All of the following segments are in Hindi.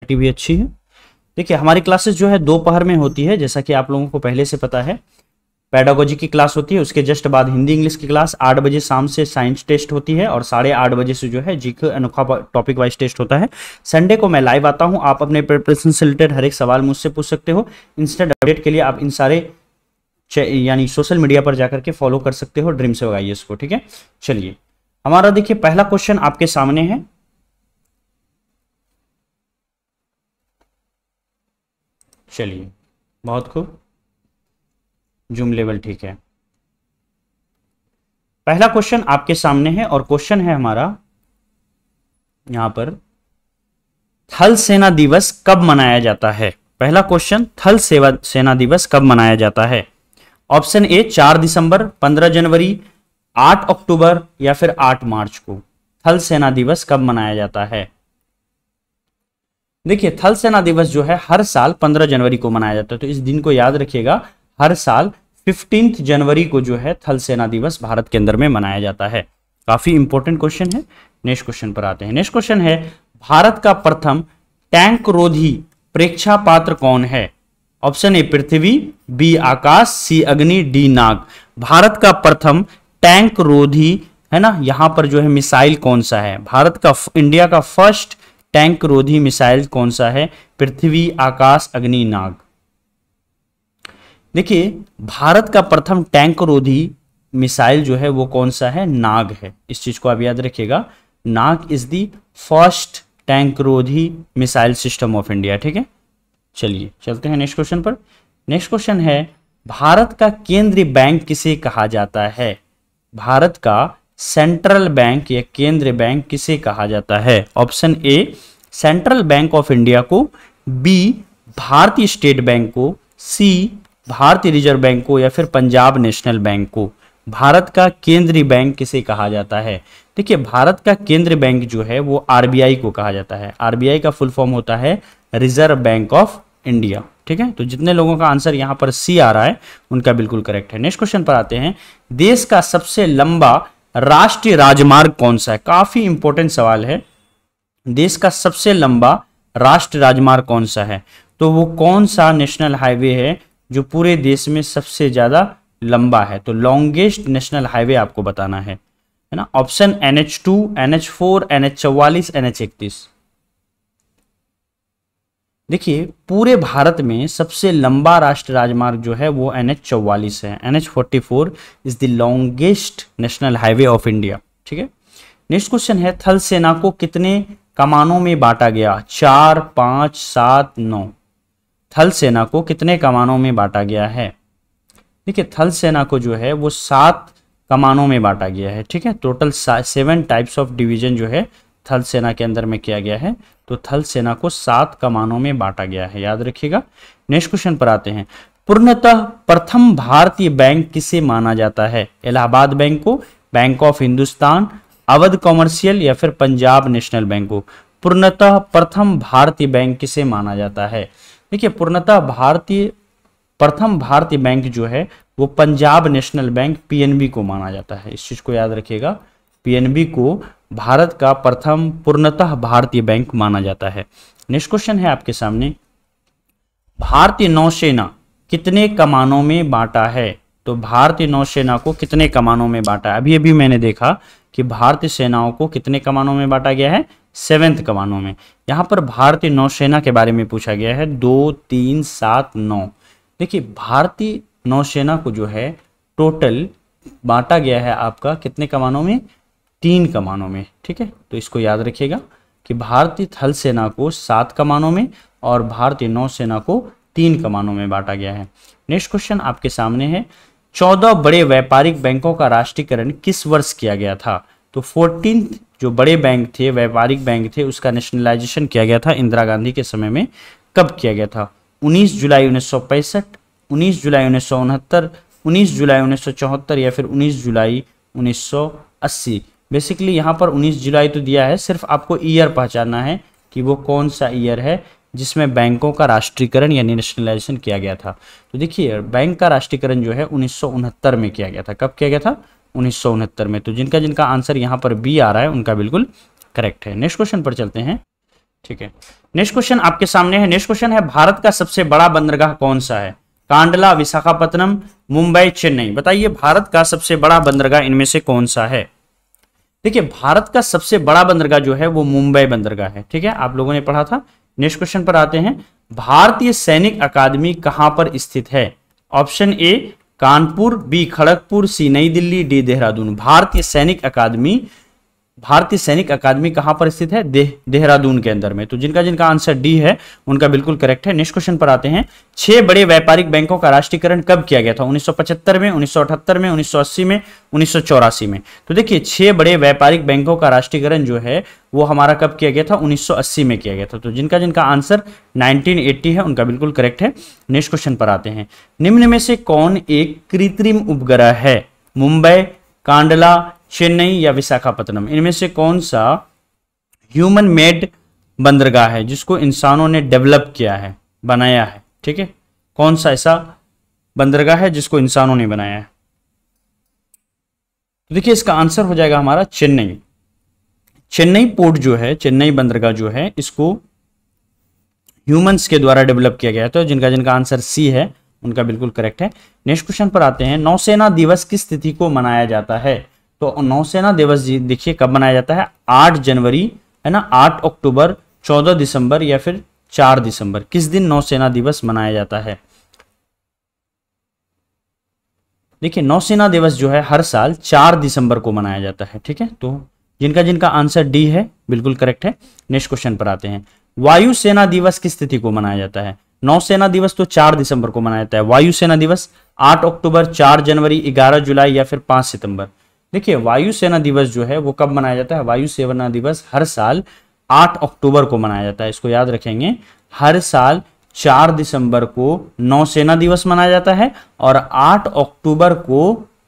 क्लैरिटी भी अच्छी है। देखिए हमारी क्लासेस जो है दोपहर में होती है, जैसा कि आप लोगों को पहले से पता है। पेडागोजी की क्लास होती है, उसके जस्ट बाद हिंदी इंग्लिश की क्लास 8 बजे शाम से साइंस टेस्ट होती है, और 8:30 बजे से जो है जीके अनोखा टॉपिक वाइज टेस्ट होता है। संडे को मैं लाइव आता हूं, आप अपने प्रिपरेशन से रिलेटेड हर एक सवाल मुझसे पूछ सकते हो। इंस्टेंट अपडेट के लिए आप इन सारे यानी सोशल मीडिया पर जाकर के फॉलो कर सकते हो ड्रीम सेव आईएएस को, ठीक है। चलिए हमारा देखिए पहला क्वेश्चन आपके सामने है। चलिए बहुत खूब, जूम लेवल ठीक है। पहला क्वेश्चन आपके सामने है और क्वेश्चन है हमारा यहां पर, थल सेना दिवस कब मनाया जाता है। पहला क्वेश्चन, थल सेना दिवस कब मनाया जाता है। ऑप्शन ए 4 दिसंबर, 15 जनवरी, 8 अक्टूबर या फिर 8 मार्च को थल सेना दिवस कब मनाया जाता है। देखिए थल सेना दिवस जो है हर साल 15 जनवरी को मनाया जाता है, तो इस दिन को याद रखिएगा। हर साल 15 जनवरी को जो है थल सेना दिवस भारत के अंदर में मनाया जाता है। काफी इंपॉर्टेंट क्वेश्चन है। नेक्स्ट क्वेश्चन पर आते हैं। नेक्स्ट क्वेश्चन है, भारत का प्रथम टैंक रोधी प्रेक्षा पात्र कौन है। ऑप्शन ए पृथ्वी, बी आकाश, सी अग्नि, डी नाग। भारत का प्रथम टैंक रोधी है ना, यहां पर जो है मिसाइल कौन सा है। भारत का इंडिया का फर्स्ट टैंक रोधी मिसाइल कौन सा है। पृथ्वी, आकाश, अग्नि, नाग। देखिए भारत का प्रथम टैंक रोधी मिसाइल जो है वो कौन सा है, नाग है। इस चीज को आप याद रखिएगा, नाग इज दी फर्स्ट टैंक रोधी मिसाइल सिस्टम ऑफ इंडिया, ठीक है। चलिए चलते हैं नेक्स्ट क्वेश्चन पर। नेक्स्ट क्वेश्चन है, भारत का केंद्रीय बैंक किसे कहा जाता है। भारत का सेंट्रल बैंक या केंद्रीय बैंक किसे कहा जाता है। Option A central bank of India को, बी भारतीय स्टेट बैंक को, सी भारतीय रिजर्व बैंक को या फिर पंजाब नेशनल बैंक को। भारत का केंद्रीय बैंक किसे कहा जाता है। देखिए भारत का केंद्रीय बैंक जो है वो आरबीआई को कहा जाता है। आरबीआई का फुल फॉर्म होता है रिजर्व बैंक ऑफ इंडिया, ठीक है। तो जितने लोगों का आंसर यहां पर सी आ रहा है उनका बिल्कुल करेक्ट है। नेक्स्ट क्वेश्चन पर आते हैं, देश का सबसे लंबा राष्ट्रीय राजमार्ग कौन सा है। काफी इंपॉर्टेंट सवाल है। देश का सबसे लंबा राष्ट्रीय राजमार्ग कौन सा है, तो वो कौन सा नेशनल हाईवे है जो पूरे देश में सबसे ज्यादा लंबा है। तो लॉन्गेस्ट नेशनल हाईवे आपको बताना है ना। Option NH2, NH4, NH44, NH31। देखिए पूरे भारत में सबसे लंबा राष्ट्रीय राजमार्ग जो है वो NH44 है। NH44 is the longest national highway of India, ठीक है। नेक्स्ट क्वेश्चन है, थल सेना को कितने कमानों में बांटा गया। 4, 5, 7, 9। थल सेना को कितने कमानों में बांटा गया है। देखिए थल सेना को जो है वो 7 कमानों में बांटा गया है, ठीक है। टोटल 7 टाइप्स ऑफ डिवीजन जो है थल सेना के अंदर में किया गया है। तो थल सेना को 7 कमानों में बांटा गया है, याद रखिएगा। नेक्स्ट क्वेश्चन पर आते हैं, पूर्णतः प्रथम भारतीय बैंक किसे माना जाता है। इलाहाबाद बैंक को, bank of Hindustan, Awadh commercial या फिर पंजाब नेशनल बैंक को। पूर्णतः प्रथम भारतीय बैंक किसे माना जाता है। देखिए पूर्णतः प्रथम भारतीय बैंक जो है वो पंजाब नेशनल बैंक पीएनबी को माना जाता है। इस चीज को याद रखिएगा, पीएनबी को भारत का प्रथम पूर्णतः भारतीय बैंक माना जाता है। नेक्स्ट क्वेश्चन है आपके सामने, भारतीय नौसेना कितने कमानों में बांटा है। तो भारतीय नौसेना को कितने कमानों में बांटा है। अभी अभी मैंने देखा कि भारतीय सेनाओं को कितने कमानों में बांटा गया है, 7 कमानों में। यहां पर भारतीय नौसेना के बारे में पूछा गया है, 2, 3, 7, 9। देखिए भारतीय नौसेना को जो है टोटल बांटा गया है आपका कितने कमानों में, 3 कमानों में, ठीक है। तो इसको याद रखिएगा कि भारतीय थल सेना को 7 कमानों में और भारतीय नौसेना को 3 कमानों में बांटा गया है। नेक्स्ट क्वेश्चन आपके सामने है, 14 बड़े व्यापारिक बैंकों का राष्ट्रीयकरण किस वर्ष किया गया था। तो 14 जो बड़े बैंक थे, व्यापारिक बैंक थे, उसका नेशनलाइजेशन किया गया था इंदिरा गांधी के समय में। कब किया गया था, 19 जुलाई 1965, 19 जुलाई 1969, 19 जुलाई 1974 या फिर 19 जुलाई 1980। बेसिकली यहाँ पर 19 जुलाई तो दिया है, सिर्फ आपको ईयर पहचानना है कि वो कौन सा ईयर है जिसमें बैंकों का राष्ट्रीयकरण यानी नेशनलाइजेशन किया गया था। तो देखिए बैंक का राष्ट्रीयकरण जो है 1969 में किया गया था। कब किया गया था, 1969 में। तो जिनका जिनका आंसर यहाँ पर बी आ रहा है उनका बिल्कुल करेक्ट है। नेक्स्ट क्वेश्चन पर चलते हैं। ठीक है, नेक्स्ट क्वेश्चन आपके सामने है। नेक्स्ट क्वेश्चन है, भारत का सबसे बड़ा बंदरगाह कौन सा है? कांडला, विशाखापत्तनम, मुंबई, चेन्नई। बताइए भारत का सबसे बड़ा बंदरगाह इनमें से कौन सा है? देखिए भारत का सबसे बड़ा बंदरगाह जो है वो मुंबई बंदरगाह है। ठीक है, आप लोगों ने पढ़ा था। नेक्स्ट क्वेश्चन पर आते हैं, भारतीय सैनिक अकादमी कहां पर स्थित है? Option A Kanpur, B Kharagpur, C Nai Delhi, D Dehradun. भारतीय सैनिक अकादमी कहां पर स्थित है? देहरादून के अंदर में। तो जिनका जिनका आंसर डी है उनका बिल्कुल करेक्ट है। नेक्स्ट क्वेश्चन पर आते हैं, 6 बड़े व्यापारिक बैंकों का राष्ट्रीयकरण कब किया गया था? 1975 में, 1978 में, 1980 में, 1984 में। तो देखिए 6 बड़े व्यापारिक बैंकों का राष्ट्रीयकरण जो है वो हमारा कब किया गया था? 1980 में किया गया था। तो जिनका जिनका आंसर 1980 है उनका बिल्कुल करेक्ट है। नेक्स्ट क्वेश्चन पर आते हैं, निम्न में से कौन एक कृत्रिम उपग्रह है? मुंबई, कांडला, चेन्नई या विशाखापत्तनम। इनमें से कौन सा ह्यूमन मेड बंदरगाह है जिसको इंसानों ने डेवलप किया है, बनाया है? ठीक है, कौन सा ऐसा बंदरगाह है जिसको इंसानों ने बनाया है? तो देखिए इसका आंसर हो जाएगा हमारा चेन्नई। चेन्नई पोर्ट जो है, चेन्नई बंदरगाह जो है, इसको ह्यूमंस के द्वारा डेवलप किया गया। तो जिनका जिनका आंसर सी है उनका बिल्कुल करेक्ट है। नेक्स्ट क्वेश्चन पर आते हैं, नौसेना दिवस किस तिथि को मनाया जाता है? तो नौसेना दिवस जी देखिए कब मनाया जाता है? 8 जनवरी है ना, 8 अक्टूबर, 14 दिसंबर या फिर 4 दिसंबर। किस दिन नौसेना दिवस मनाया जाता है? देखिए नौसेना दिवस जो है हर साल 4 दिसंबर को मनाया जाता है। ठीक है, तो जिनका जिनका आंसर डी है बिल्कुल करेक्ट है। नेक्स्ट क्वेश्चन पर आते हैं, वायुसेना दिवस किस तिथि को मनाया जाता है? नौसेना दिवस तो 4 दिसंबर को मनाया जाता है। वायुसेना दिवस 8 अक्टूबर, 4 जनवरी, 11 जुलाई या फिर 5 सितंबर। देखिए वायुसेना दिवस जो है वो कब मनाया जाता है? वायुसेना दिवस हर साल 8 अक्टूबर को मनाया जाता है। इसको याद रखेंगे, हर साल 4 दिसंबर को नौसेना दिवस मनाया जाता है और 8 अक्टूबर को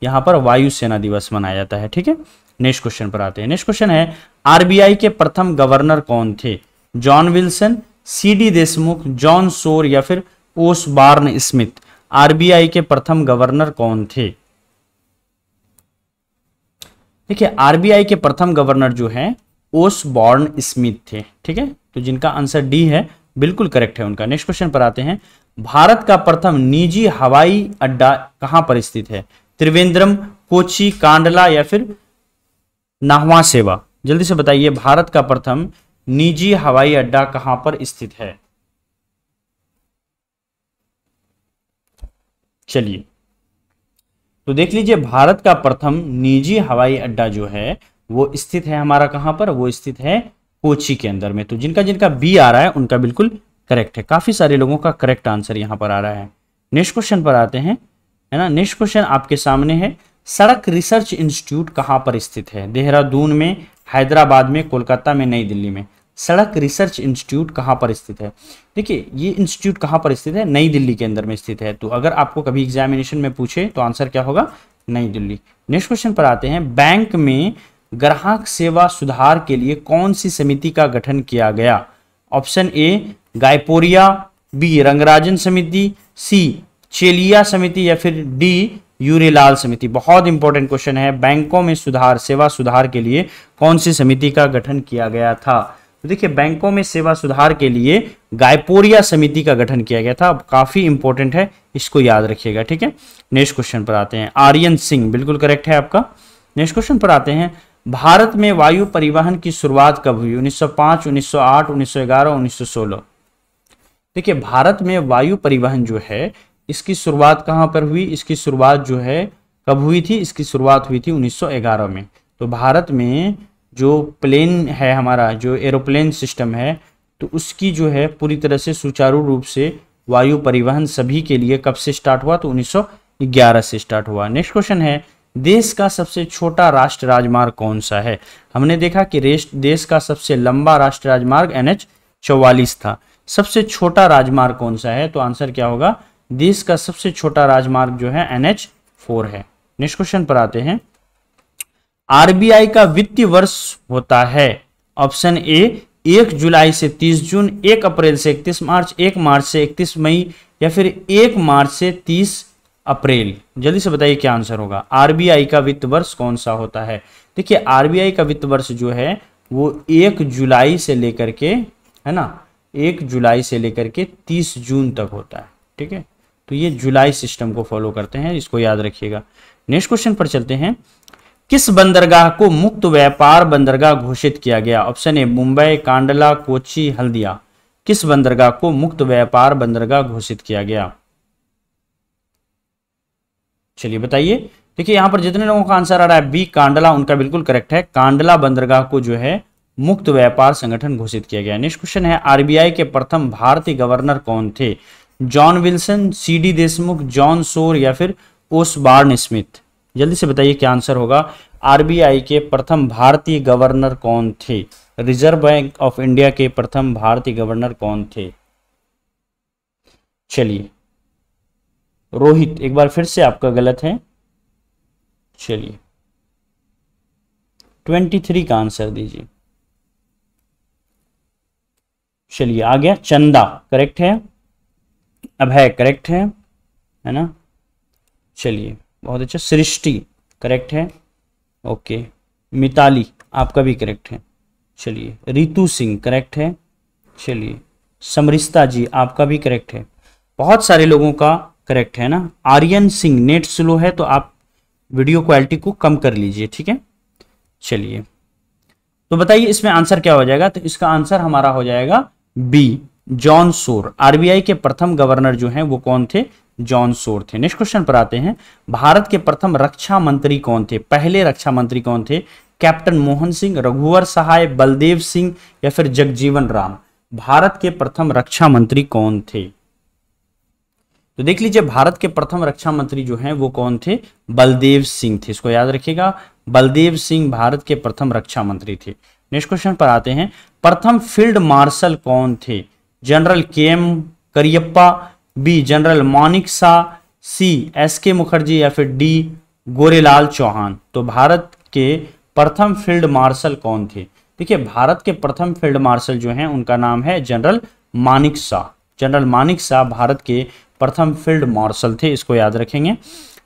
यहां पर वायुसेना दिवस मनाया जाता है। ठीक है, नेक्स्ट क्वेश्चन पर आते हैं। नेक्स्ट क्वेश्चन है, आरबीआई के प्रथम गवर्नर कौन थे? John Wilson, CD Deshmukh, John Shore या फिर ओसबॉर्न स्मिथ। आरबीआई के प्रथम गवर्नर कौन थे? देखिए आरबीआई के प्रथम गवर्नर जो है ओसबॉर्न स्मिथ थे। ठीक है, तो जिनका आंसर डी है बिल्कुल करेक्ट है उनका। नेक्स्ट क्वेश्चन पर आते हैं, भारत का प्रथम निजी हवाई अड्डा कहां पर स्थित है? त्रिवेंद्रम, कोची, कांडला या फिर नाहवा सेवा। जल्दी से बताइए भारत का प्रथम निजी हवाई अड्डा कहां पर स्थित है? चलिए तो देख लीजिए, भारत का प्रथम निजी हवाई अड्डा जो है वो स्थित है हमारा कहां पर? वो स्थित है कोची के अंदर में। तो जिनका जिनका बी आ रहा है उनका बिल्कुल करेक्ट है। काफी सारे लोगों का करेक्ट आंसर यहां पर आ रहा है। नेक्स्ट क्वेश्चन पर आते हैं, है ना। नेक्स्ट क्वेश्चन आपके सामने है, सड़क रिसर्च इंस्टीट्यूट कहां पर स्थित है? देहरादून में, हैदराबाद में, कोलकाता में, नई दिल्ली में। सड़क रिसर्च इंस्टीट्यूट कहां पर स्थित है? देखिए ये इंस्टीट्यूट कहां पर स्थित है? नई दिल्ली के अंदर में स्थित है। तो अगर आपको कभी एग्जामिनेशन में पूछे तो आंसर क्या होगा? नई दिल्ली। नेक्स्ट क्वेश्चन पर आते हैं, बैंक में ग्राहक सेवा सुधार के लिए कौन सी समिति का गठन किया गया? ऑप्शन ए गायपोरिया, बी रंगराजन समिति, सी चेलिया समिति या फिर डी यूरेलाल समिति। बहुत इंपॉर्टेंट क्वेश्चन है, बैंकों में सुधार, सेवा सुधार के लिए कौन सी समिति का गठन किया गया था? तो देखिए बैंकों में सेवा सुधार के लिए गायपोरिया समिति का गठन किया गया था। काफी इंपॉर्टेंट है, इसको याद रखिएगा। ठीक है, नेक्स्ट क्वेश्चन पर आते हैं, आर्यन सिंह बिल्कुल करेक्ट है आपका। नेक्स्ट क्वेश्चन पर आते हैं, भारत में वायु परिवहन की शुरुआत कब हुई? 1905, 1908, 1911, 1916। देखिए भारत में वायु परिवहन जो है इसकी शुरुआत कहां पर हुई? इसकी शुरुआत जो है कब हुई थी? इसकी शुरुआत हुई थी 1911 में। तो भारत में जो प्लेन है हमारा, जो एरोप्लेन सिस्टम है, तो उसकी जो है पूरी तरह से सुचारू रूप से वायु परिवहन सभी के लिए कब से स्टार्ट हुआ? तो 1911 से स्टार्ट हुआ। नेक्स्ट क्वेश्चन है, देश का सबसे छोटा राष्ट्रीय राजमार्ग कौन सा है? हमने देखा कि देश का सबसे लंबा राष्ट्रीय राजमार्ग NH44 था। सबसे छोटा राजमार्ग कौन सा है? तो आंसर क्या होगा? देश का सबसे छोटा राजमार्ग जो है NH4 है। नेक्स्ट क्वेश्चन पर आते हैं, आरबीआई का वित्तीय वर्ष होता है। ऑप्शन ए 1 जुलाई से 30 जून, 1 अप्रैल से 31 मार्च, 1 मार्च से 31 मई या फिर 1 मार्च से 30 अप्रैल। जल्दी से बताइए क्या आंसर होगा? आरबीआई का वित्त वर्ष कौन सा होता है? देखिए आरबीआई का वित्त वर्ष जो है वो 1 जुलाई से लेकर के है ना, 1 जुलाई से लेकर के 30 जून तक होता है, ठीक है। तो ये जुलाई सिस्टम को फॉलो करते हैं, इसको याद रखिएगा। नेक्स्ट क्वेश्चन पर चलते हैं। किस बंदरगाह को मुक्त व्यापार बंदरगाह घोषित किया गया? Option A Mumbai, Kandla, Kochi, Haldia. किस बंदरगाह को मुक्त व्यापार बंदरगाह घोषित किया गया? चलिए बताइए। देखिए यहां पर जितने लोगों का आंसर आ रहा है बी कांडला, उनका बिल्कुल करेक्ट है। कांडला बंदरगाह को जो है मुक्त व्यापार संगठन घोषित किया गया। नेक्स्ट क्वेश्चन है, आरबीआई के प्रथम भारतीय गवर्नर कौन थे? John Wilson, CD Deshmukh, John सोर या फिर ओसबॉर्न स्मिथ? जल्दी से बताइए क्या आंसर होगा। आरबीआई के प्रथम भारतीय गवर्नर कौन थे? रिजर्व बैंक ऑफ इंडिया के प्रथम भारतीय गवर्नर कौन थे? चलिए रोहित, एक बार फिर से आपका गलत है। चलिए 23 का आंसर दीजिए। चलिए आ गया, चंदा करेक्ट है, अभय करेक्ट है ना। चलिए बहुत अच्छा, सृष्टि करेक्ट है, ओके। मिताली आपका भी करेक्ट है। चलिए रितु सिंह करेक्ट है। चलिए समरिस्ता जी आपका भी करेक्ट है। बहुत सारे लोगों का करेक्ट है ना। आर्यन सिंह, नेट स्लो है तो आप वीडियो क्वालिटी को कम कर लीजिए, ठीक है। चलिए तो बताइए इसमें आंसर क्या हो जाएगा? तो इसका आंसर हमारा हो जाएगा बी, जॉन सोर। आरबीआई के प्रथम गवर्नर जो हैं वो कौन थे? जॉन सोर थे। नेक्स्ट क्वेश्चन पर आते हैं। भारत के प्रथम रक्षा मंत्री कौन थे? पहले रक्षा मंत्री कौन थे? कैप्टन मोहन सिंह, रघुवर सहाय, बलदेव सिंह या फिर जगजीवन राम? भारत के प्रथम रक्षा मंत्री कौन थे? तो देख लीजिए भारत के प्रथम रक्षा मंत्री जो हैं वो कौन थे? बलदेव सिंह थे। इसको याद रखिएगा, बलदेव सिंह भारत के प्रथम रक्षा मंत्री थे। नेक्स्ट क्वेश्चन पर आते हैं। प्रथम फील्ड मार्शल कौन थे? General K M. Cariappa, B general Manik Shah, C S K. Mukherjee या फिर डी गोरेलाल चौहान? तो भारत के प्रथम फील्ड मार्शल कौन थे? देखिए भारत के प्रथम फील्ड मार्शल जो हैं उनका नाम है जनरल मानिक शाह। जनरल मानिक शाह भारत के प्रथम फील्ड मार्शल थे, इसको याद रखेंगे।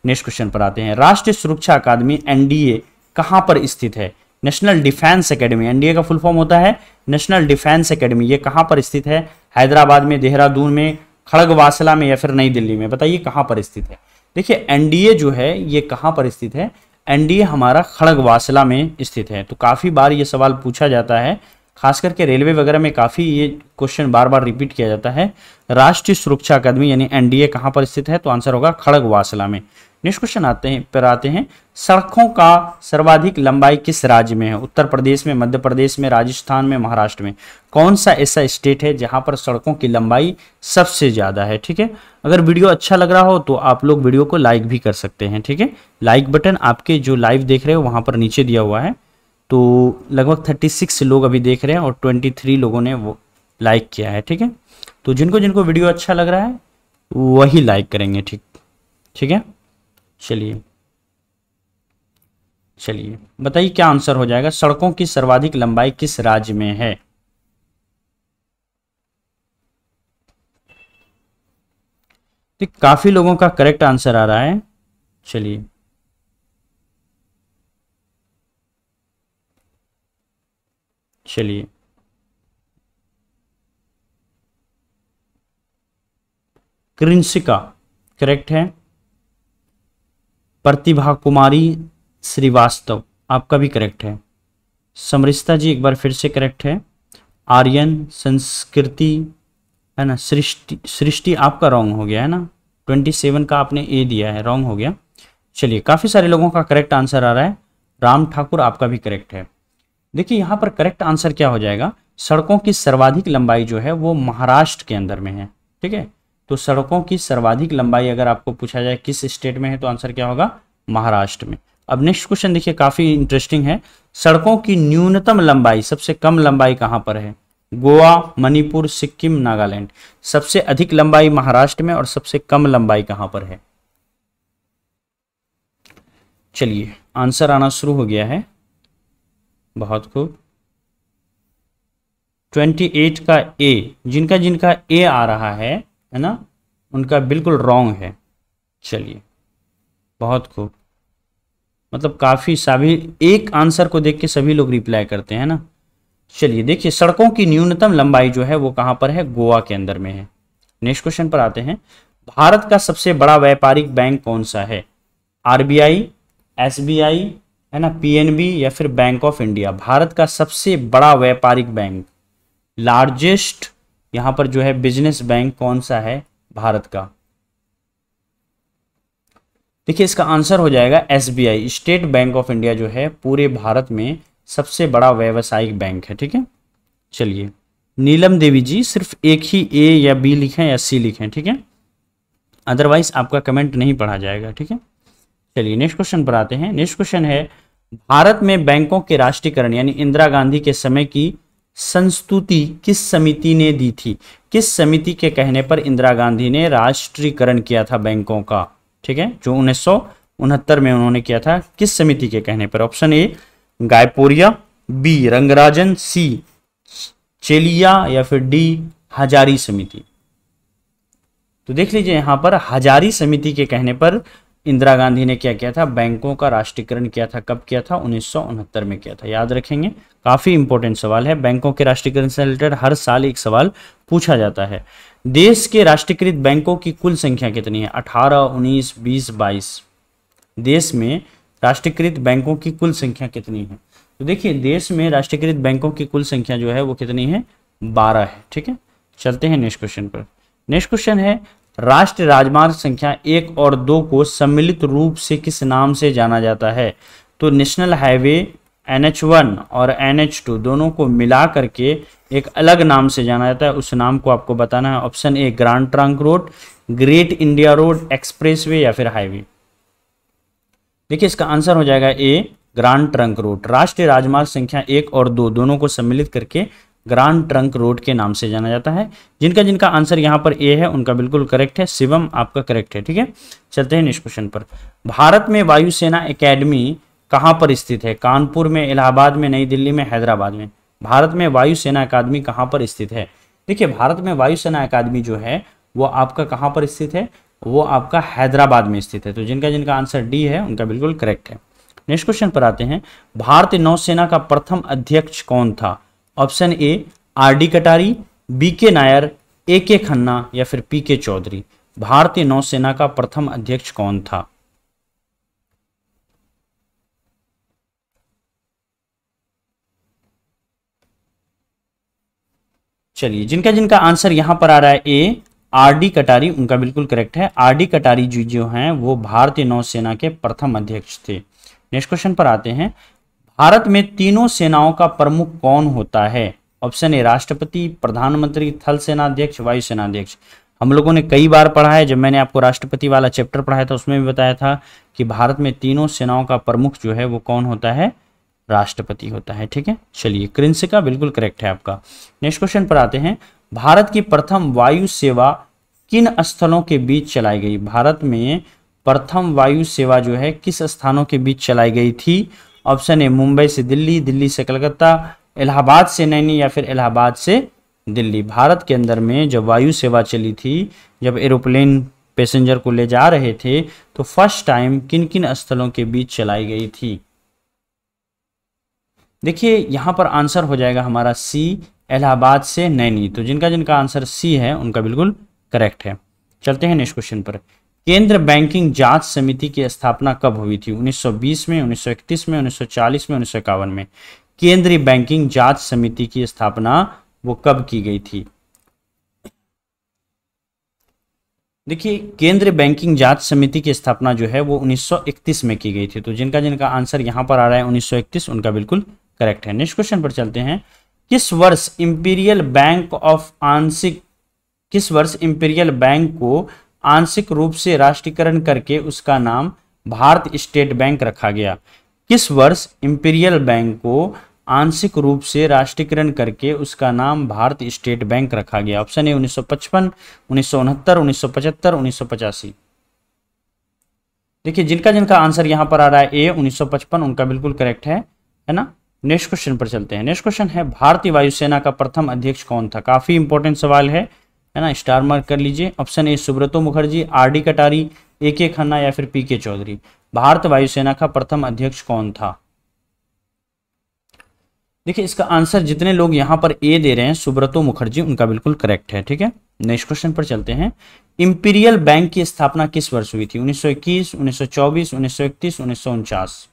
नेक्स्ट क्वेश्चन पर आते हैं। राष्ट्रीय सुरक्षा अकादमी एनडीए कहां पर स्थित है? नेशनल डिफेंस एकेडमी, एनडीए का फुल फॉर्म होता है नेशनल डिफेंस एकेडमी। ये कहां पर स्थित है? हैदराबाद में, देहरादून में, खड़गवासला में या फिर नई दिल्ली में? बताइए कहां पर स्थित है। देखिए एनडीए जो है ये कहां पर स्थित है? एनडीए हमारा खड़गवासला में स्थित है। तो काफी बार ये सवाल पूछा जाता है, खास करके रेलवे वगैरह में काफी ये क्वेश्चन बार बार रिपीट किया जाता है। राष्ट्रीय सुरक्षा अकादमी यानी एनडीए कहां पर स्थित है? तो आंसर होगा खड़गवासला में। नेक्स्ट क्वेश्चन आते हैं। सड़कों का सर्वाधिक लंबाई किस राज्य में है? उत्तर प्रदेश में, मध्य प्रदेश में, राजस्थान में, महाराष्ट्र में? कौन सा ऐसा स्टेट है जहां पर सड़कों की लंबाई सबसे ज्यादा है? ठीक है, अगर वीडियो अच्छा लग रहा हो तो आप लोग वीडियो को लाइक भी कर सकते हैं, ठीक है। लाइक बटन आपके जो लाइव देख रहे हो वहां पर नीचे दिया हुआ है। तो लगभग 36 लोग अभी देख रहे हैं और 23 लोगों ने वो लाइक किया है, ठीक है। तो जिनको जिनको वीडियो अच्छा लग रहा है वही लाइक करेंगे, ठीक है। चलिए बताइए क्या आंसर हो जाएगा। सड़कों की सर्वाधिक लंबाई किस राज्य में है? तो काफी लोगों का करेक्ट आंसर आ रहा है। चलिए कृंसिका करेक्ट है। प्रतिभा कुमारी श्रीवास्तव आपका भी करेक्ट है। समरिस्ता जी एक बार फिर से करेक्ट है। आर्यन, संस्कृति है ना, सृष्टि आपका रॉन्ग हो गया है ना, 27 का आपने ए दिया है, रॉन्ग हो गया। चलिए काफी सारे लोगों का करेक्ट आंसर आ रहा है। राम ठाकुर आपका भी करेक्ट है। देखिए यहाँ पर करेक्ट आंसर क्या हो जाएगा? सड़कों की सर्वाधिक लंबाई जो है वो महाराष्ट्र के अंदर में है, ठीक है। तो सड़कों की सर्वाधिक लंबाई अगर आपको पूछा जाए किस स्टेट में है तो आंसर क्या होगा? महाराष्ट्र में। अब नेक्स्ट क्वेश्चन देखिए काफी इंटरेस्टिंग है। सड़कों की न्यूनतम लंबाई, सबसे कम लंबाई कहां पर है? गोवा, मणिपुर, सिक्किम, नागालैंड? सबसे अधिक लंबाई महाराष्ट्र में और सबसे कम लंबाई कहां पर है? चलिए आंसर आना शुरू हो गया है, बहुत खूब। 28 का ए, जिनका जिनका ए आ रहा है ना, उनका बिल्कुल रॉन्ग है। चलिए बहुत खूब, मतलब काफी सभी एक आंसर को देख के सभी लोग रिप्लाई करते हैं ना। चलिए देखिए, सड़कों की न्यूनतम लंबाई जो है वो कहां पर है, गोवा के अंदर में है। नेक्स्ट क्वेश्चन पर आते हैं, भारत का सबसे बड़ा व्यापारिक बैंक कौन सा है, आरबीआई, एसबीआई, है ना, पीएनबी या फिर बैंक ऑफ इंडिया। भारत का सबसे बड़ा व्यापारिक बैंक, लार्जेस्ट यहां पर जो है बिजनेस बैंक कौन सा है भारत का। देखिए इसका आंसर हो जाएगा SBI, state bank of India जो है पूरे भारत में सबसे बड़ा व्यावसायिक बैंक है। ठीक है, चलिए नीलम देवी जी सिर्फ एक ही ए या बी लिखें या सी लिखें, ठीक है, अदरवाइज आपका कमेंट नहीं पढ़ा जाएगा। ठीक है, चलिए नेक्स्ट क्वेश्चन पर आते हैं। नेक्स्ट क्वेश्चन है, भारत में बैंकों के राष्ट्रीयकरण यानी इंदिरा गांधी के समय की संस्तुति किस समिति ने दी थी। किस समिति के कहने पर इंदिरा गांधी ने राष्ट्रीयकरण किया था बैंकों का, ठीक है, जो 1969 में उन्होंने किया था, किस समिति के कहने पर। ऑप्शन ए गायपोरिया, बी रंगराजन, सी चेलिया या फिर डी हजारी समिति। तो देख लीजिए यहां पर हजारी समिति के कहने पर इंदिरा गांधी ने क्या किया था, बैंकों का राष्ट्रीयकरण किया था। कब किया था, 1969 में किया था, याद रखेंगे, काफी इंपॉर्टेंट सवाल है। बैंकों के राष्ट्रीयकरण से रिलेटेड हर साल एक सवाल पूछा जाता है। देश के राष्ट्रीयकृत बैंकों की कुल संख्या कितनी है, 18, 19, 20, 22। देश में राष्ट्रीयकृत बैंकों की कुल संख्या कितनी है। तो देखिए देश में राष्ट्रीयकृत बैंकों की कुल संख्या जो है वो कितनी है, 12 है। ठीक है, चलते हैं नेक्स्ट क्वेश्चन पर। नेक्स्ट क्वेश्चन है, राष्ट्रीय राजमार्ग संख्या 1 और 2 को सम्मिलित रूप से किस नाम से जाना जाता है। तो नेशनल हाईवे NH1 और NH2 दोनों को मिला करके एक अलग नाम से जाना जाता है, उस नाम को आपको बताना है। ऑप्शन ए grand trunk road, great India road, expressway या फिर हाईवे। देखिए इसका आंसर हो जाएगा ए ग्रांड ट्रंक रोड। राष्ट्रीय राजमार्ग संख्या 1 और 2 दोनों को सम्मिलित करके ग्रांड ट्रंक रोड के नाम से जाना जाता है। जिनका जिनका आंसर यहाँ पर ए है उनका बिल्कुल करेक्ट है। शिवम आपका करेक्ट है। ठीक है, चलते हैं नेक्स्ट क्वेश्चन पर। भारत में वायुसेना एकेडमी कहाँ पर स्थित है, कानपुर में, इलाहाबाद में, नई दिल्ली में, हैदराबाद में। भारत में वायुसेना अकादमी कहाँ पर स्थित है। देखिए भारत में वायुसेना अकादमी जो है वो आपका कहाँ पर स्थित है, वो आपका हैदराबाद में स्थित है। तो जिनका जिनका आंसर डी है उनका बिल्कुल करेक्ट है। नेक्स्ट क्वेश्चन पर आते हैं, भारतीय नौसेना का प्रथम अध्यक्ष कौन था। ऑप्शन ए RD कटारी, BK नायर, AK खन्ना या फिर PK चौधरी। भारतीय नौसेना का प्रथम अध्यक्ष कौन था। चलिए जिनका जिनका आंसर यहां पर आ रहा है ए RD कटारी, उनका बिल्कुल करेक्ट है। RD कटारी जी जो हैं वो भारतीय नौसेना के प्रथम अध्यक्ष थे। नेक्स्ट क्वेश्चन पर आते हैं, भारत में तीनों सेनाओं का प्रमुख कौन होता है। ऑप्शन ए राष्ट्रपति, प्रधानमंत्री, थल सेनाध्यक्ष, वायुसेनाध्यक्ष। हम लोगों ने कई बार पढ़ा है, जब मैंने आपको राष्ट्रपति वाला चैप्टर पढ़ाया था उसमें भी बताया था कि भारत में तीनों सेनाओं का प्रमुख जो है वो कौन होता है, राष्ट्रपति होता है। ठीक है, चलिए कृंसिका बिल्कुल करेक्ट है आपका। नेक्स्ट क्वेश्चन पर आते हैं, भारत की प्रथम वायु सेवा किन स्थलों के बीच चलाई गई। भारत में प्रथम वायु सेवा जो है किस स्थानों के बीच चलाई गई थी। ऑप्शन ए मुंबई से दिल्ली, दिल्ली से कलकत्ता, इलाहाबाद से नैनी या फिर इलाहाबाद से दिल्ली। भारत के अंदर में जब वायु सेवा चली थी, जब एरोप्लेन पैसेंजर को ले जा रहे थे, तो फर्स्ट टाइम किन किन स्थलों के बीच चलाई गई थी। देखिए यहां पर आंसर हो जाएगा हमारा सी, इलाहाबाद से नैनी। तो जिनका जिनका आंसर सी है उनका बिल्कुल करेक्ट है। चलते हैं नेक्स्ट क्वेश्चन पर। केंद्र बैंकिंग जांच समिति की स्थापना कब हुई थी। 1920 में, 1931 में, 1940 में, 1951 में। केंद्रीय बैंकिंग जांच समिति की स्थापना वो कब की गई थी। देखिए केंद्रीय बैंकिंग जांच समिति की स्थापना जो है वो 1931 में की गई थी। तो जिनका जिनका आंसर यहां पर आ रहा है 1931, उनका बिल्कुल करेक्ट है। नेक्स्ट क्वेश्चन पर चलते हैं, किस वर्ष इंपीरियल बैंक को आंशिक रूप से राष्ट्रीयकरण करके उसका नाम भारत स्टेट बैंक रखा गया। किस वर्ष इंपीरियल बैंक को आंशिक रूप से राष्ट्रीयकरण करके उसका नाम भारत स्टेट बैंक रखा गया। Option A 1955, 1969, 1975, 1985। देखिए जिनका जिनका आंसर यहां पर आ रहा है ए 1955, उनका बिल्कुल करेक्ट है ना। नेक्स्ट क्वेश्चन पर चलते हैं। नेक्स्ट क्वेश्चन है, भारतीय वायुसेना का प्रथम अध्यक्ष कौन था। काफी इंपॉर्टेंट सवाल है ना, स्टार मार्क कर लीजिए। Option A Subrato Mukherjee, RD Katari, AK Khanna या फिर PK चौधरी। भारत वायुसेना का प्रथम अध्यक्ष कौन था। देखिए इसका आंसर जितने लोग यहाँ पर ए दे रहे हैं सुब्रतो मुखर्जी, उनका बिल्कुल करेक्ट है। ठीक है, नेक्स्ट क्वेश्चन पर चलते हैं। इंपीरियल बैंक की स्थापना किस वर्ष हुई थी? 1921, 1924, 1931, 1949।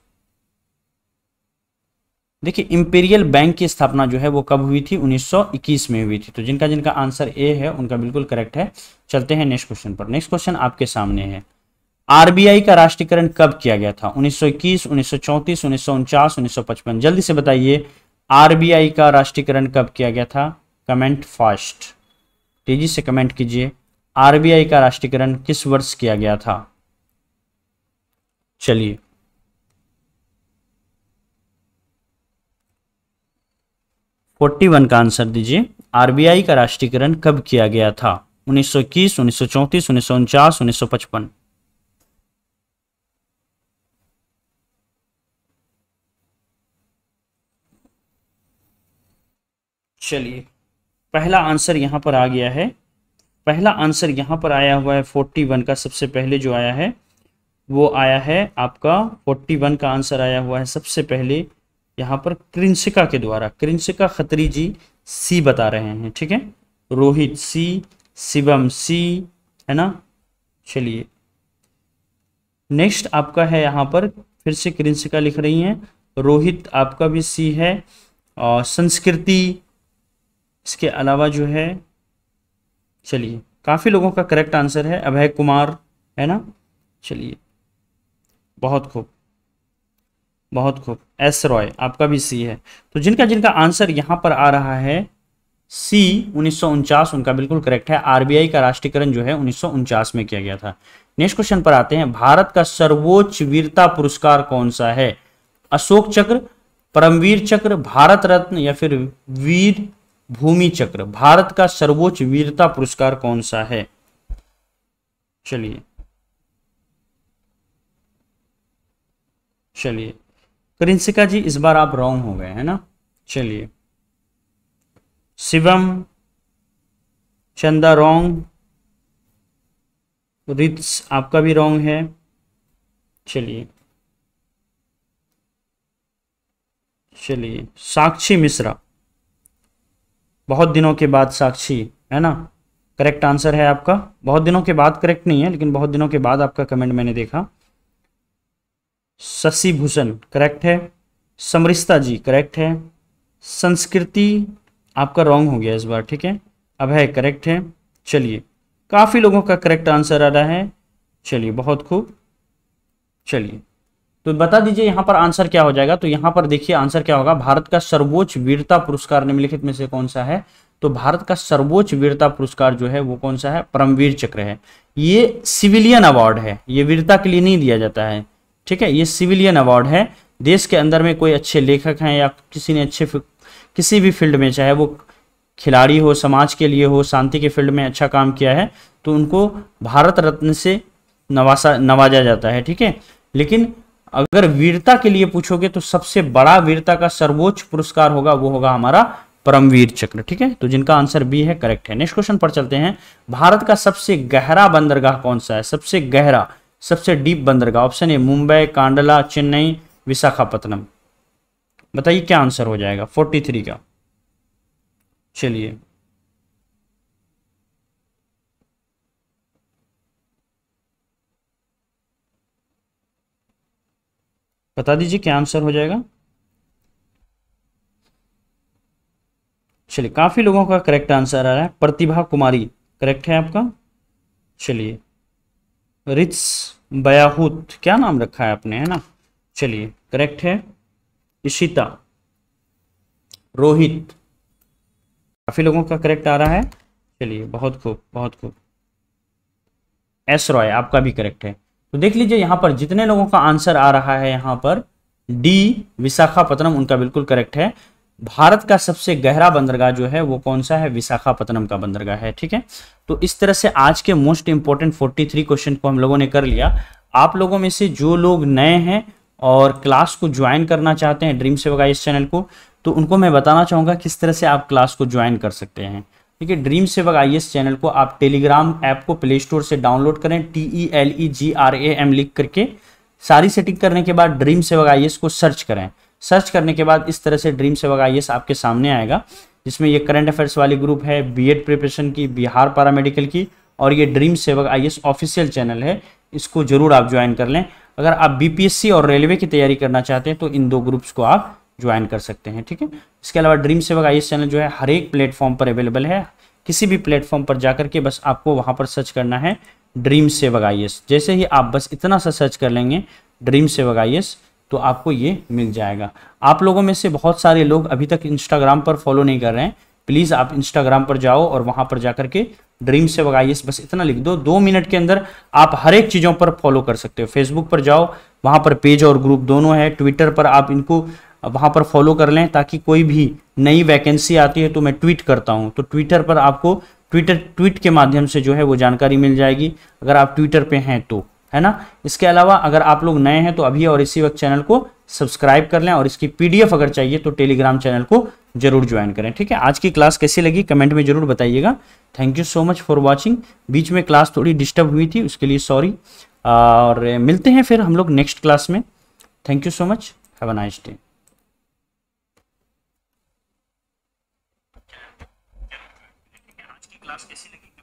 देखिए इंपीरियल बैंक की स्थापना जो है वो कब हुई थी? 1921 में हुई थी। तो जिनका जिनका आंसर ए है उनका बिल्कुल करेक्ट है। चलते हैं नेक्स्ट क्वेश्चन पर। नेक्स्ट क्वेश्चन आपके सामने है, आरबीआई का राष्ट्रीयकरण कब किया गया था? 1921, 1934, 1949, 1955। जल्दी से बताइए आरबीआई का राष्ट्रीयकरण कब किया गया था? कमेंट फास्ट, तेजी से कमेंट कीजिए। आरबीआई का राष्ट्रीयकरण किस वर्ष किया गया था? चलिए 41 का आंसर दीजिए। आरबीआई का राष्ट्रीयकरण कब किया गया था? 1921, 1934, 1949, 1955। चलिए पहला आंसर यहां पर आ गया है। पहला आंसर यहां पर आया हुआ है 41 का। सबसे पहले जो आया है वो आया है आपका 41 का आंसर आया हुआ है सबसे पहले यहाँ पर कृंसिका के द्वारा। कृंसिका खत्री जी सी बता रहे हैं। ठीक है, रोहित सी, शिवम सी, है ना। चलिए नेक्स्ट आपका है यहाँ पर फिर से कृंसिका लिख रही हैं, रोहित आपका भी सी है, और संस्कृति इसके अलावा जो है, चलिए काफ़ी लोगों का करेक्ट आंसर है। अभय कुमार, है ना। चलिए बहुत खूब, बहुत खूब। एस रॉय आपका भी सी है। तो जिनका जिनका आंसर यहाँ पर आ रहा है सी 1949, उनका बिल्कुल करेक्ट है। आरबीआई का राष्ट्रीयकरण जो है 1949 में किया गया था। नेक्स्ट क्वेश्चन पर आते हैं, भारत का सर्वोच्च वीरता पुरस्कार कौन सा है? अशोक चक्र, परमवीर चक्र, भारत रत्न या फिर वीर भूमि चक्र। भारत का सर्वोच्च वीरता पुरस्कार कौन सा है? चलिए चलिए कृंसिका जी इस बार आप रॉन्ग हो गए, है ना। चलिए शिवम, चंदा रॉन्ग, रित्स आपका भी रॉन्ग है। चलिए चलिए साक्षी मिश्रा, बहुत दिनों के बाद साक्षी, है ना, करेक्ट आंसर है आपका। बहुत दिनों के बाद करेक्ट नहीं है, लेकिन बहुत दिनों के बाद आपका कमेंट मैंने देखा। शशि भूषण करेक्ट है। समरिस्ता जी करेक्ट है। संस्कृति आपका रॉन्ग हो गया इस बार, ठीक है। अभय करेक्ट है। चलिए काफ़ी लोगों का करेक्ट आंसर आ रहा है। चलिए बहुत खूब। चलिए तो बता दीजिए यहाँ पर आंसर क्या हो जाएगा। तो यहाँ पर देखिए आंसर क्या होगा, भारत का सर्वोच्च वीरता पुरस्कार निम्नलिखित में से कौन सा है? तो भारत का सर्वोच्च वीरता पुरस्कार जो है वो कौन सा है? परमवीर चक्र है। ये सिविलियन अवार्ड है, ये वीरता के लिए नहीं दिया जाता है, ठीक है। ये सिविलियन अवार्ड है। देश के अंदर में कोई अच्छे लेखक हैं या किसी ने किसी भी फील्ड में, चाहे वो खिलाड़ी हो, समाज के लिए हो, शांति के फील्ड में अच्छा काम किया है, तो उनको भारत रत्न से नवाजा जाता है, ठीक है। लेकिन अगर वीरता के लिए पूछोगे तो सबसे बड़ा वीरता का सर्वोच्च पुरस्कार होगा, वो होगा हमारा परमवीर चक्र, ठीक है। तो जिनका आंसर बी है करेक्ट है। नेक्स्ट क्वेश्चन पर चलते हैं। भारत का सबसे गहरा बंदरगाह कौन सा है? सबसे गहरा, सबसे डीप बंदरगाह। Option A Mumbai, Kandla, Chennai, Visakhapatnam. बताइए क्या आंसर हो जाएगा 43 का। चलिए बता दीजिए क्या आंसर हो जाएगा। चलिए काफी लोगों का करेक्ट आंसर आ रहा है। प्रतिभा कुमारी करेक्ट है आपका। चलिए रित्स बयाहूत, क्या नाम रखा है आपने, है ना। चलिए करेक्ट है। इशिता, रोहित, काफी लोगों का करेक्ट आ रहा है। चलिए बहुत खूब, बहुत खूब। एस रॉय आपका भी करेक्ट है। तो देख लीजिए यहाँ पर जितने लोगों का आंसर आ रहा है, यहाँ पर डी विशाखापत्तनम, उनका बिल्कुल करेक्ट है। भारत का सबसे गहरा बंदरगाह जो है वो कौन सा है? विशाखापत्तनम का बंदरगाह है, ठीक है। तो इस तरह से आज के मोस्ट इंपोर्टेंट 43 क्वेश्चन को हम लोगों ने कर लिया। आप लोगों में से जो लोग नए हैं और क्लास को ज्वाइन करना चाहते हैं ड्रीम सेवक आईएएस चैनल को, तो उनको मैं बताना चाहूँगा किस तरह से आप क्लास को ज्वाइन कर सकते हैं, ठीक है। ड्रीम सेवक आईएएस चैनल को आप टेलीग्राम ऐप को प्ले स्टोर से डाउनलोड करें, TELEGRAM लिख करके सारी सेटिंग करने के बाद ड्रीम सेवक आईएएस को सर्च करें। सर्च करने के बाद इस तरह से ड्रीम सेवक आईएएस आपके सामने आएगा, जिसमें ये करंट अफेयर्स वाली ग्रुप है, बीएड प्रिपरेशन की, बिहार पैरामेडिकल की, और ये ड्रीम सेवक आईएएस ऑफिशियल चैनल है, इसको जरूर आप ज्वाइन कर लें। अगर आप बीपीएससी और रेलवे की तैयारी करना चाहते हैं तो इन 2 ग्रुप्स को आप ज्वाइन कर सकते हैं, ठीक है। इसके अलावा ड्रीम सेवक आईएएस चैनल जो है हर एक प्लेटफॉर्म पर अवेलेबल है, किसी भी प्लेटफॉर्म पर जाकर के बस आपको वहां पर सर्च करना है ड्रीम सेवक आईएएस। जैसे ही आप बस इतना सा सर्च कर लेंगे ड्रीम सेवक आईएएस तो आपको ये मिल जाएगा। आप लोगों में से बहुत सारे लोग अभी तक इंस्टाग्राम पर फॉलो नहीं कर रहे हैं, प्लीज़ आप इंस्टाग्राम पर जाओ और वहां पर जाकर के ड्रीम सेवक आईएएस बस इतना लिख दो, 2 मिनट के अंदर आप हर एक चीज़ों पर फॉलो कर सकते हो। फेसबुक पर जाओ, वहां पर पेज और ग्रुप दोनों है, ट्विटर पर आप इनको वहां पर फॉलो कर लें, ताकि कोई भी नई वैकेंसी आती है तो मैं ट्वीट करता हूं, तो ट्विटर पर आपको ट्वीट के माध्यम से जो है वो जानकारी मिल जाएगी, अगर आप ट्विटर पे हैं तो, है ना। इसके अलावा अगर आप लोग नए हैं तो अभी और इसी वक्त चैनल को सब्सक्राइब कर लें, और इसकी पीडीएफ अगर चाहिए तो टेलीग्राम चैनल को जरूर ज्वाइन करें, ठीक है। आज की क्लास कैसी लगी कमेंट में जरूर बताइएगा। Thank you so much for watching. बीच में क्लास थोड़ी डिस्टर्ब हुई थी, उसके लिए सॉरी, और मिलते हैं फिर हम लोग नेक्स्ट क्लास में। Thank you so much, have a nice day. आज की क्लास कैसी लगी?